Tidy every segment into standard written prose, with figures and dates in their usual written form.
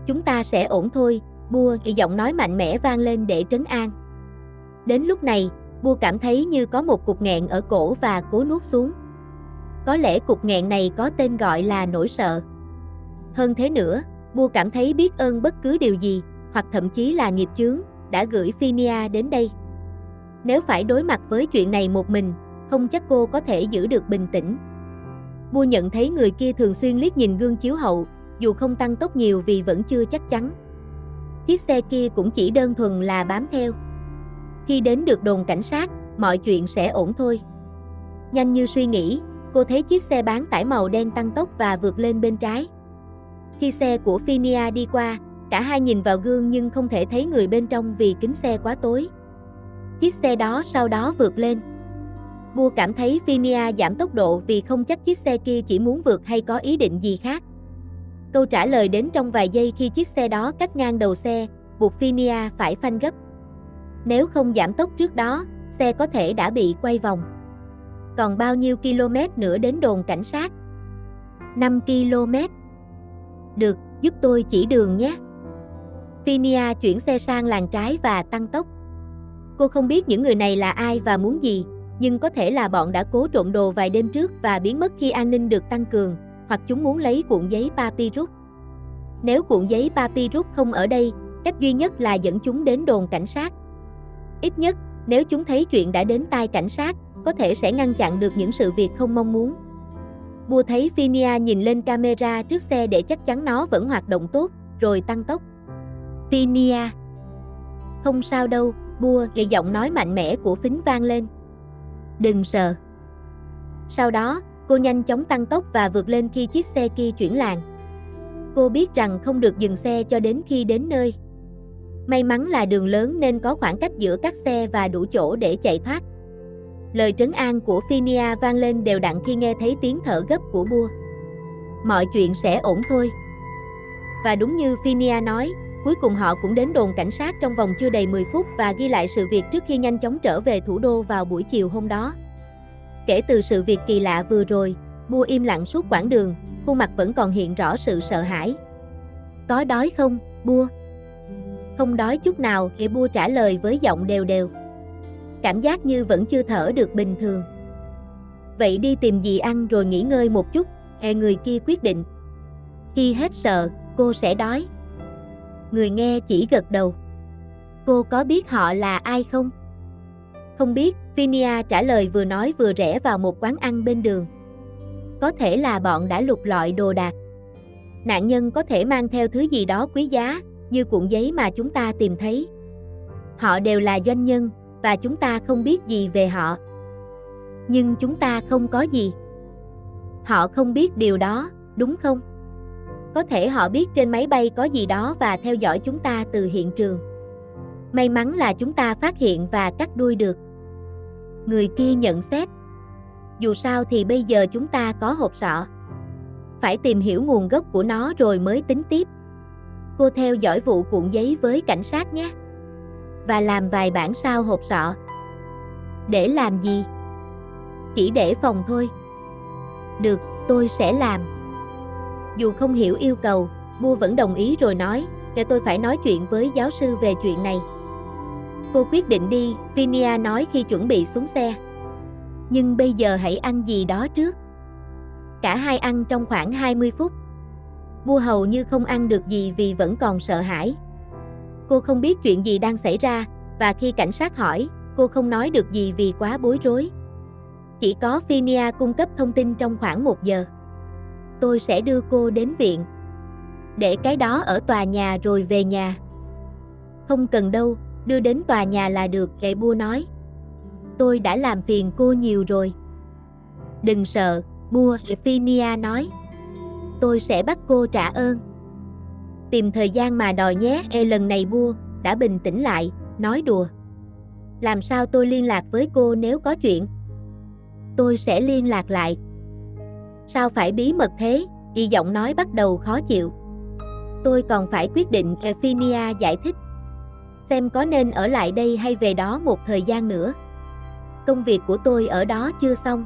Chúng ta sẽ ổn thôi, Bua, giọng nói mạnh mẽ vang lên để trấn an. Đến lúc này, Bua cảm thấy như có một cục nghẹn ở cổ và cố nuốt xuống. Có lẽ cục nghẹn này có tên gọi là nỗi sợ. Hơn thế nữa, Bua cảm thấy biết ơn bất cứ điều gì, hoặc thậm chí là nghiệp chướng, đã gửi Phinia đến đây. Nếu phải đối mặt với chuyện này một mình, không chắc cô có thể giữ được bình tĩnh. Bua nhận thấy người kia thường xuyên liếc nhìn gương chiếu hậu, dù không tăng tốc nhiều vì vẫn chưa chắc chắn. Chiếc xe kia cũng chỉ đơn thuần là bám theo. Khi đến được đồn cảnh sát, mọi chuyện sẽ ổn thôi. Nhanh như suy nghĩ, cô thấy chiếc xe bán tải màu đen tăng tốc và vượt lên bên trái. Khi xe của Phinia đi qua, cả hai nhìn vào gương nhưng không thể thấy người bên trong vì kính xe quá tối. Chiếc xe đó sau đó vượt lên. Bua cảm thấy Phinia giảm tốc độ vì không chắc chiếc xe kia chỉ muốn vượt hay có ý định gì khác. Câu trả lời đến trong vài giây khi chiếc xe đó cắt ngang đầu xe, buộc Phinia phải phanh gấp. Nếu không giảm tốc trước đó, xe có thể đã bị quay vòng. Còn bao nhiêu km nữa đến đồn cảnh sát? 5 km. Được, giúp tôi chỉ đường nhé. Phinia chuyển xe sang làn trái và tăng tốc. Cô không biết những người này là ai và muốn gì, nhưng có thể là bọn đã cố trộm đồ vài đêm trước và biến mất khi an ninh được tăng cường, hoặc chúng muốn lấy cuộn giấy papyrus. Nếu cuộn giấy papyrus không ở đây, cách duy nhất là dẫn chúng đến đồn cảnh sát. Ít nhất, nếu chúng thấy chuyện đã đến tai cảnh sát, có thể sẽ ngăn chặn được những sự việc không mong muốn. Bua thấy Phinia nhìn lên camera trước xe để chắc chắn nó vẫn hoạt động tốt, rồi tăng tốc. Phinia. Không sao đâu, Bua, giọng nói mạnh mẽ của Phính vang lên. Đừng sợ. Sau đó, cô nhanh chóng tăng tốc và vượt lên khi chiếc xe kia chuyển làn. Cô biết rằng không được dừng xe cho đến khi đến nơi. May mắn là đường lớn nên có khoảng cách giữa các xe và đủ chỗ để chạy thoát. Lời trấn an của Phinia vang lên đều đặn khi nghe thấy tiếng thở gấp của Bua. Mọi chuyện sẽ ổn thôi. Và đúng như Phinia nói, cuối cùng họ cũng đến đồn cảnh sát trong vòng chưa đầy 10 phút và ghi lại sự việc trước khi nhanh chóng trở về thủ đô vào buổi chiều hôm đó. Kể từ sự việc kỳ lạ vừa rồi, Bua im lặng suốt quãng đường, khuôn mặt vẫn còn hiện rõ sự sợ hãi. Có đói không, Bua? Không đói chút nào, Bua trả lời với giọng đều đều. Cảm giác như vẫn chưa thở được bình thường. Vậy đi tìm gì ăn rồi nghỉ ngơi một chút, người kia quyết định. Khi hết sợ, cô sẽ đói. Người nghe chỉ gật đầu. Cô có biết họ là ai không? Không biết, Phinia trả lời vừa nói vừa rẽ vào một quán ăn bên đường. Có thể là bọn đã lục lọi đồ đạc. Nạn nhân có thể mang theo thứ gì đó quý giá, như cuộn giấy mà chúng ta tìm thấy. Họ đều là doanh nhân, và chúng ta không biết gì về họ. Nhưng chúng ta không có gì. Họ không biết điều đó, đúng không? Có thể họ biết trên máy bay có gì đó và theo dõi chúng ta từ hiện trường. May mắn là chúng ta phát hiện và cắt đuôi được. Người kia nhận xét. Dù sao thì bây giờ chúng ta có hộp sọ. Phải tìm hiểu nguồn gốc của nó rồi mới tính tiếp. Cô theo dõi vụ cuộn giấy với cảnh sát nhé. Và làm vài bản sao hộp sọ. Để làm gì? Chỉ để phòng thôi. Được, tôi sẽ làm. Dù không hiểu yêu cầu, Bua vẫn đồng ý rồi nói, để tôi phải nói chuyện với giáo sư về chuyện này. Cô quyết định đi, Phinia nói khi chuẩn bị xuống xe. Nhưng bây giờ hãy ăn gì đó trước. Cả hai ăn trong khoảng 20 phút. Bua hầu như không ăn được gì vì vẫn còn sợ hãi. Cô không biết chuyện gì đang xảy ra, và khi cảnh sát hỏi, cô không nói được gì vì quá bối rối. Chỉ có Phinia cung cấp thông tin trong khoảng 1 giờ. Tôi sẽ đưa cô đến viện. Để cái đó ở tòa nhà rồi về nhà. Không cần đâu, đưa đến tòa nhà là được, Bua nói. Tôi đã làm phiền cô nhiều rồi. Đừng sợ, Bua, Phinia nói. Tôi sẽ bắt cô trả ơn. Tìm thời gian mà đòi nhé. Lần này Bua đã bình tĩnh lại, nói đùa. Làm sao tôi liên lạc với cô nếu có chuyện? Tôi sẽ liên lạc lại. Sao phải bí mật thế? Giọng nói bắt đầu khó chịu. Tôi còn phải quyết định, Phinia giải thích. Xem có nên ở lại đây hay về đó một thời gian nữa. Công việc của tôi ở đó chưa xong.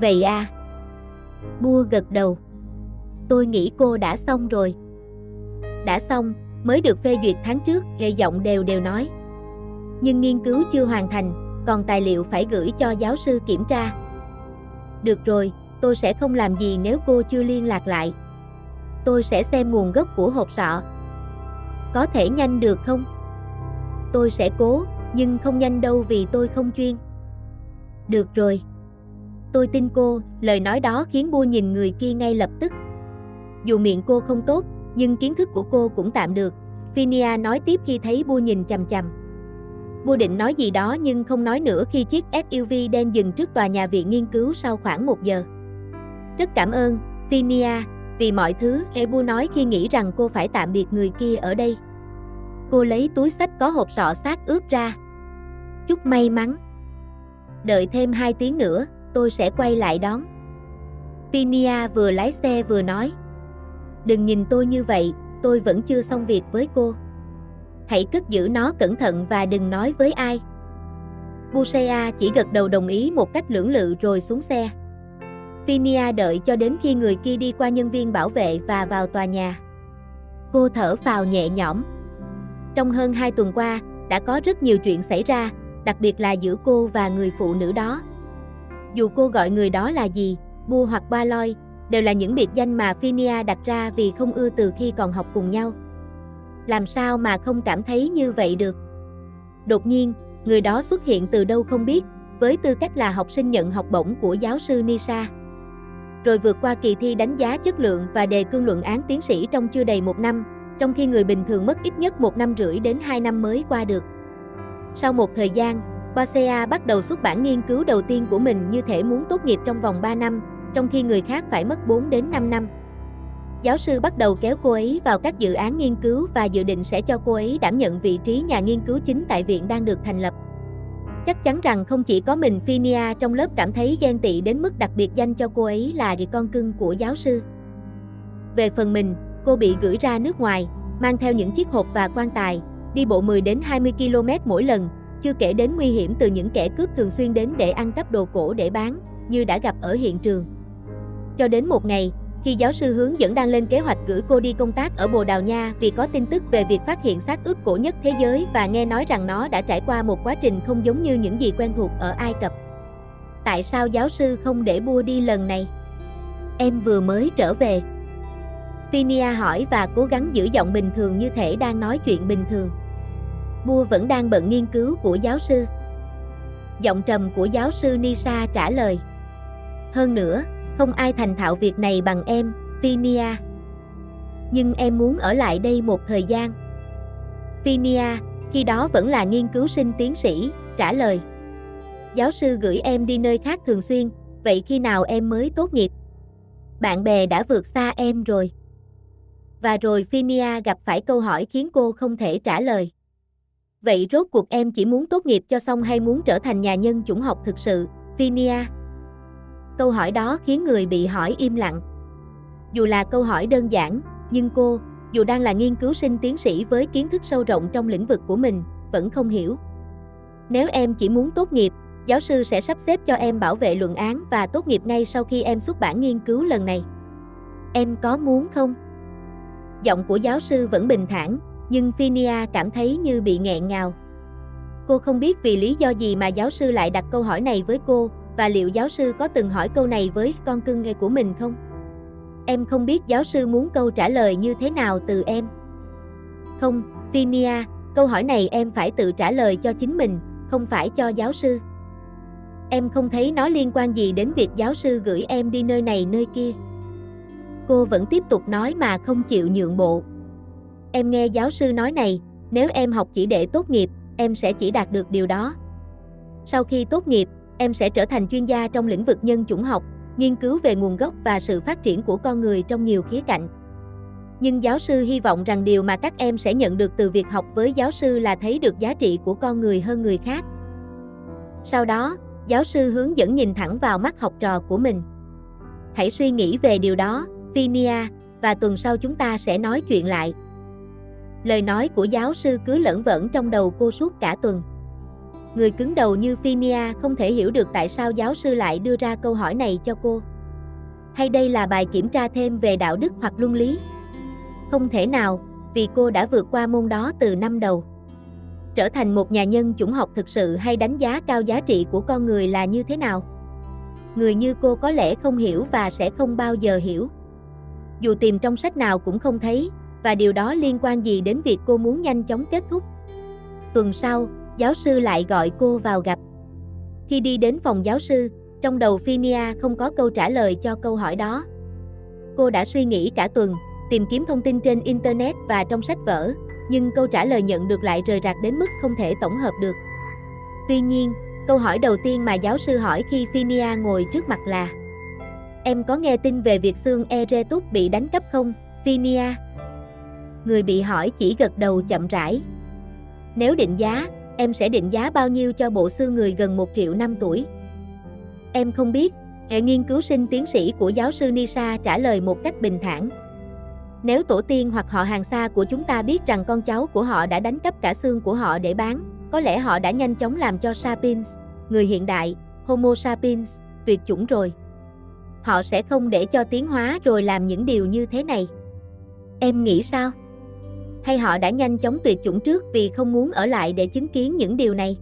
Vậy à? Bua gật đầu. Tôi nghĩ cô đã xong rồi. đã xong, mới được phê duyệt tháng trước, hệ giọng đều đều nói. Nhưng nghiên cứu chưa hoàn thành, còn tài liệu phải gửi cho giáo sư kiểm tra. Được rồi, tôi sẽ không làm gì nếu cô chưa liên lạc lại. Tôi sẽ xem nguồn gốc của hộp sọ. Có thể nhanh được không? Tôi sẽ cố, nhưng không nhanh đâu vì tôi không chuyên. Được rồi. Tôi tin cô, lời nói đó khiến Bua nhìn người kia ngay lập tức. Dù miệng cô không tốt, nhưng kiến thức của cô cũng tạm được, Phinia nói tiếp khi thấy Bua nhìn chằm chằm. Bua định nói gì đó nhưng không nói nữa khi chiếc SUV đen dừng trước tòa nhà viện nghiên cứu sau khoảng 1 giờ. Rất cảm ơn, Phinia, vì mọi thứ, Bua nói khi nghĩ rằng cô phải tạm biệt người kia ở đây. Cô lấy túi xách có hộp sọ xác ướp ra. Chúc may mắn. Đợi thêm 2 tiếng nữa, tôi sẽ quay lại đón. Phinia vừa lái xe vừa nói. Đừng nhìn tôi như vậy, tôi vẫn chưa xong việc với cô. Hãy cất giữ nó cẩn thận và đừng nói với ai. Bushaya chỉ gật đầu đồng ý một cách lưỡng lự rồi xuống xe. Phinia đợi cho đến khi người kia đi qua nhân viên bảo vệ và vào tòa nhà. Cô thở phào nhẹ nhõm. Trong hơn 2 tuần qua, đã có rất nhiều chuyện xảy ra, đặc biệt là giữa cô và người phụ nữ đó. Dù cô gọi người đó là gì, Bua hoặc Baloy, đều là những biệt danh mà Phinia đặt ra vì không ưa từ khi còn học cùng nhau. Làm sao mà không cảm thấy như vậy được? Đột nhiên, người đó xuất hiện từ đâu không biết, với tư cách là học sinh nhận học bổng của giáo sư Nisha. Rồi vượt qua kỳ thi đánh giá chất lượng và đề cương luận án tiến sĩ trong chưa đầy 1 năm, trong khi người bình thường mất ít nhất 1 năm rưỡi đến 2 năm mới qua được. Sau một thời gian, Bushaya bắt đầu xuất bản nghiên cứu đầu tiên của mình như thể muốn tốt nghiệp trong vòng 3 năm, trong khi người khác phải mất 4 đến 5 năm. Giáo sư bắt đầu kéo cô ấy vào các dự án nghiên cứu và dự định sẽ cho cô ấy đảm nhận vị trí nhà nghiên cứu chính tại viện đang được thành lập. Chắc chắn rằng không chỉ có mình Phinia trong lớp cảm thấy ghen tị đến mức đặt biệt danh cho cô ấy là con cưng của giáo sư. Về phần mình, cô bị gửi ra nước ngoài, mang theo những chiếc hộp và quan tài, đi bộ 10 đến 20 km mỗi lần, chưa kể đến nguy hiểm từ những kẻ cướp thường xuyên đến để ăn cắp đồ cổ để bán, như đã gặp ở hiện trường. Cho đến một ngày, khi giáo sư hướng dẫn đang lên kế hoạch gửi cô đi công tác ở Bồ Đào Nha vì có tin tức về việc phát hiện xác ướp cổ nhất thế giới và nghe nói rằng nó đã trải qua một quá trình không giống như những gì quen thuộc ở Ai Cập. Tại sao giáo sư không để Bua đi lần này? Em vừa mới trở về. Phinia hỏi và cố gắng giữ giọng bình thường như thể đang nói chuyện bình thường. Bua vẫn đang bận nghiên cứu của giáo sư. Giọng trầm của giáo sư Nisha trả lời. Hơn nữa, không ai thành thạo việc này bằng em, Phinia. Nhưng em muốn ở lại đây một thời gian. Phinia, khi đó vẫn là nghiên cứu sinh tiến sĩ, trả lời. Giáo sư gửi em đi nơi khác thường xuyên, vậy khi nào em mới tốt nghiệp? Bạn bè đã vượt xa em rồi. Và rồi Phinia gặp phải câu hỏi khiến cô không thể trả lời. Vậy rốt cuộc em chỉ muốn tốt nghiệp cho xong hay muốn trở thành nhà nhân chủng học thực sự, Phinia? Câu hỏi đó khiến người bị hỏi im lặng. Dù là câu hỏi đơn giản, nhưng cô, dù đang là nghiên cứu sinh tiến sĩ với kiến thức sâu rộng trong lĩnh vực của mình, vẫn không hiểu. Nếu em chỉ muốn tốt nghiệp, giáo sư sẽ sắp xếp cho em bảo vệ luận án và tốt nghiệp ngay sau khi em xuất bản nghiên cứu lần này. Em có muốn không? Giọng của giáo sư vẫn bình thản, nhưng Phinia cảm thấy như bị nghẹn ngào. Cô không biết vì lý do gì mà giáo sư lại đặt câu hỏi này với cô, và liệu giáo sư có từng hỏi câu này với con cưng của mình không? Em không biết giáo sư muốn câu trả lời như thế nào từ em. Không, Phinia, câu hỏi này em phải tự trả lời cho chính mình, không phải cho giáo sư. Em không thấy nó liên quan gì đến việc giáo sư gửi em đi nơi này nơi kia. Cô vẫn tiếp tục nói mà không chịu nhượng bộ. Em nghe giáo sư nói này, nếu em học chỉ để tốt nghiệp, em sẽ chỉ đạt được điều đó. Sau khi tốt nghiệp, em sẽ trở thành chuyên gia trong lĩnh vực nhân chủng học, nghiên cứu về nguồn gốc và sự phát triển của con người trong nhiều khía cạnh. Nhưng giáo sư hy vọng rằng điều mà các em sẽ nhận được từ việc học với giáo sư là thấy được giá trị của con người hơn người khác. Sau đó, giáo sư hướng dẫn nhìn thẳng vào mắt học trò của mình. Hãy suy nghĩ về điều đó, Phinia, và tuần sau chúng ta sẽ nói chuyện lại. Lời nói của giáo sư cứ lởn vởn trong đầu cô suốt cả tuần. Người cứng đầu như Phinia không thể hiểu được tại sao giáo sư lại đưa ra câu hỏi này cho cô. Hay đây là bài kiểm tra thêm về đạo đức hoặc luân lý? Không thể nào, vì cô đã vượt qua môn đó từ năm đầu. Trở thành một nhà nhân chủng học thực sự hay đánh giá cao giá trị của con người là như thế nào? Người như cô có lẽ không hiểu và sẽ không bao giờ hiểu. Dù tìm trong sách nào cũng không thấy, và điều đó liên quan gì đến việc cô muốn nhanh chóng kết thúc. Tuần sau, giáo sư lại gọi cô vào gặp. Khi đi đến phòng giáo sư, trong đầu Phinia không có câu trả lời cho câu hỏi đó. Cô đã suy nghĩ cả tuần, tìm kiếm thông tin trên Internet và trong sách vở, nhưng câu trả lời nhận được lại rời rạc đến mức không thể tổng hợp được. Tuy nhiên, câu hỏi đầu tiên mà giáo sư hỏi khi Phinia ngồi trước mặt là: "Em có nghe tin về việc xương Eretus bị đánh cắp không, Phinia?" Người bị hỏi chỉ gật đầu chậm rãi. "Nếu định giá, em sẽ định giá bao nhiêu cho bộ xương người gần 1 triệu năm tuổi?" "Em không biết," hệ nghiên cứu sinh tiến sĩ của giáo sư Nisa trả lời một cách bình thản. "Nếu tổ tiên hoặc họ hàng xa của chúng ta biết rằng con cháu của họ đã đánh cắp cả xương của họ để bán, có lẽ họ đã nhanh chóng làm cho Sapiens, người hiện đại, Homo sapiens, tuyệt chủng rồi. Họ sẽ không để cho tiến hóa rồi làm những điều như thế này. Em nghĩ sao? Hay họ đã nhanh chóng tuyệt chủng trước vì không muốn ở lại để chứng kiến những điều này?"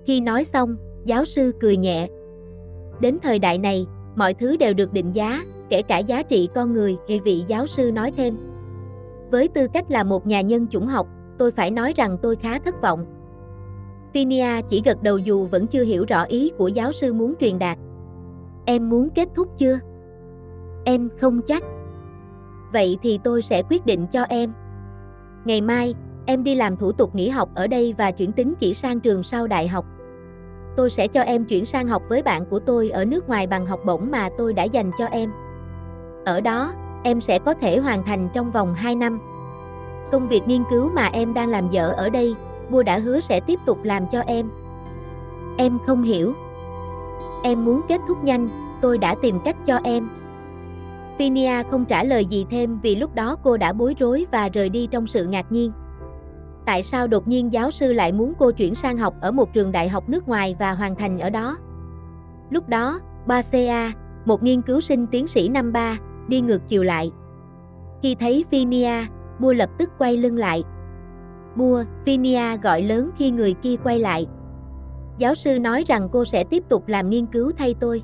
Khi nói xong, giáo sư cười nhẹ. "Đến thời đại này, mọi thứ đều được định giá, kể cả giá trị con người," vị giáo sư nói thêm. "Với tư cách là một nhà nhân chủng học, tôi phải nói rằng tôi khá thất vọng." Phinia chỉ gật đầu dù vẫn chưa hiểu rõ ý của giáo sư muốn truyền đạt. "Em muốn kết thúc chưa?" "Em không chắc." "Vậy thì tôi sẽ quyết định cho em. Ngày mai, em đi làm thủ tục nghỉ học ở đây và chuyển tín chỉ sang trường sau đại học. Tôi sẽ cho em chuyển sang học với bạn của tôi ở nước ngoài bằng học bổng mà tôi đã dành cho em. Ở đó, em sẽ có thể hoàn thành trong vòng 2 năm. Công việc nghiên cứu mà em đang làm dở ở đây, Bua đã hứa sẽ tiếp tục làm cho em." "Em không hiểu." "Em muốn kết thúc nhanh, tôi đã tìm cách cho em." Phinia không trả lời gì thêm vì lúc đó cô đã bối rối và rời đi trong sự ngạc nhiên. Tại sao đột nhiên giáo sư lại muốn cô chuyển sang học ở một trường đại học nước ngoài và hoàn thành ở đó? Lúc đó, Basea, một nghiên cứu sinh tiến sĩ năm 3, đi ngược chiều lại. Khi thấy Phinia, Bua lập tức quay lưng lại. "Bua," Phinia gọi lớn khi người kia quay lại. "Giáo sư nói rằng cô sẽ tiếp tục làm nghiên cứu thay tôi."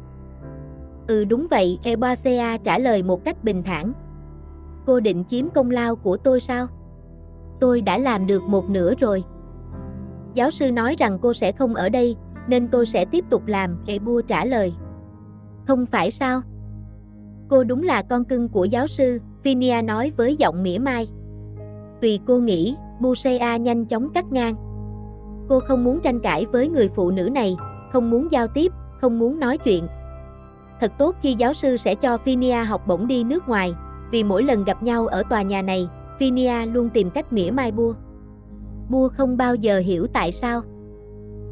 "Ừ đúng vậy," Basea trả lời một cách bình thản. "Cô định chiếm công lao của tôi sao?" "Tôi đã làm được một nửa rồi." "Giáo sư nói rằng cô sẽ không ở đây, nên tôi sẽ tiếp tục làm," Bua trả lời. "Không phải sao? Cô đúng là con cưng của giáo sư," Phinia nói với giọng mỉa mai. "Tùy cô nghĩ," Busea nhanh chóng cắt ngang. Cô không muốn tranh cãi với người phụ nữ này, không muốn giao tiếp, không muốn nói chuyện. Thật tốt khi giáo sư sẽ cho Phinia học bổng đi nước ngoài, vì mỗi lần gặp nhau ở tòa nhà này, Phinia luôn tìm cách mỉa mai Bua. Bua không bao giờ hiểu tại sao.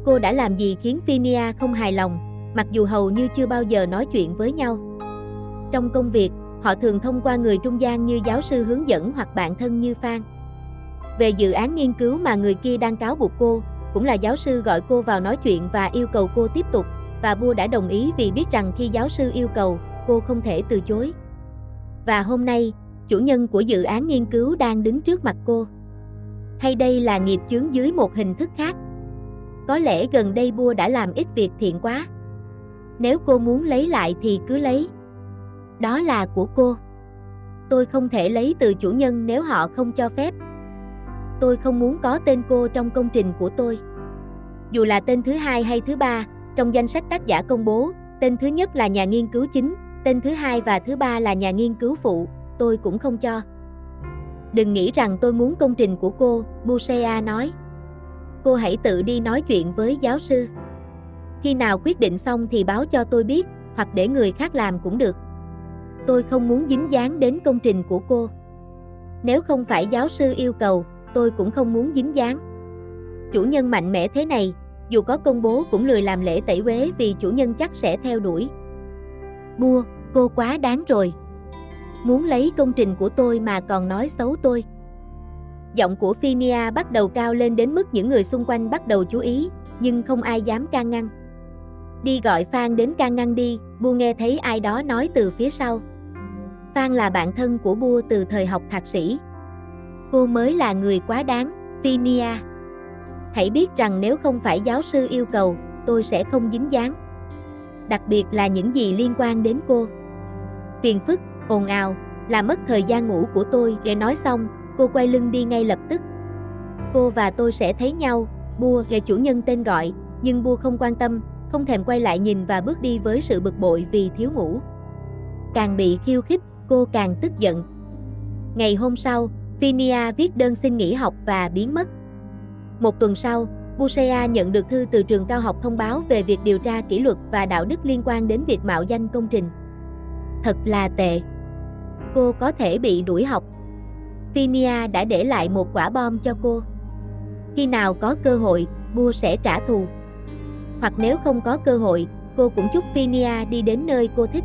Cô đã làm gì khiến Phinia không hài lòng, mặc dù hầu như chưa bao giờ nói chuyện với nhau. Trong công việc, họ thường thông qua người trung gian như giáo sư hướng dẫn hoặc bạn thân như Phan. Về dự án nghiên cứu mà người kia đang cáo buộc cô, cũng là giáo sư gọi cô vào nói chuyện và yêu cầu cô tiếp tục, và Bua đã đồng ý vì biết rằng khi giáo sư yêu cầu, cô không thể từ chối. Và hôm nay, chủ nhân của dự án nghiên cứu đang đứng trước mặt cô. Hay đây là nghiệp chướng dưới một hình thức khác? Có lẽ gần đây Bua đã làm ít việc thiện quá. Nếu cô muốn lấy lại thì cứ lấy. Đó là của cô. Tôi không thể lấy từ chủ nhân nếu họ không cho phép. Tôi không muốn có tên cô trong công trình của tôi. Dù là tên thứ 2 hay thứ 3, trong danh sách tác giả công bố, tên thứ nhất là nhà nghiên cứu chính, tên thứ 2 và thứ 3 là nhà nghiên cứu phụ, tôi cũng không cho. Đừng nghĩ rằng tôi muốn công trình của cô, Busea nói. Cô hãy tự đi nói chuyện với giáo sư. Khi nào quyết định xong thì báo cho tôi biết, hoặc để người khác làm cũng được. Tôi không muốn dính dáng đến công trình của cô. Nếu không phải giáo sư yêu cầu, tôi cũng không muốn dính dáng. Chủ nhân mạnh mẽ thế này, dù có công bố cũng lười làm lễ tẩy uế vì chủ nhân chắc sẽ theo đuổi. Bua, cô quá đáng rồi. Muốn lấy công trình của tôi mà còn nói xấu tôi. Giọng của Phinia bắt đầu cao lên đến mức những người xung quanh bắt đầu chú ý, nhưng không ai dám can ngăn. Đi gọi Phan đến can ngăn đi, Bua nghe thấy ai đó nói từ phía sau. Phan là bạn thân của Bua từ thời học thạc sĩ. Cô mới là người quá đáng, Phinia. Hãy biết rằng nếu không phải giáo sư yêu cầu, tôi sẽ không dính dáng. Đặc biệt là những gì liên quan đến cô. Phiền phức, ồn ào, làm mất thời gian ngủ của tôi. Để nói xong, cô quay lưng đi ngay lập tức. Cô và tôi sẽ thấy nhau, Bua, chủ nhân tên gọi, nhưng Bua không quan tâm, không thèm quay lại nhìn và bước đi với sự bực bội vì thiếu ngủ. Càng bị khiêu khích, cô càng tức giận. Ngày hôm sau, Phinia viết đơn xin nghỉ học và biến mất. Một tuần sau, Bushea nhận được thư từ trường cao học thông báo về việc điều tra kỷ luật và đạo đức liên quan đến việc mạo danh công trình. Thật là tệ. Cô có thể bị đuổi học. Phinia đã để lại một quả bom cho cô. Khi nào có cơ hội, Bua sẽ trả thù. Hoặc nếu không có cơ hội, cô cũng chúc Phinia đi đến nơi cô thích.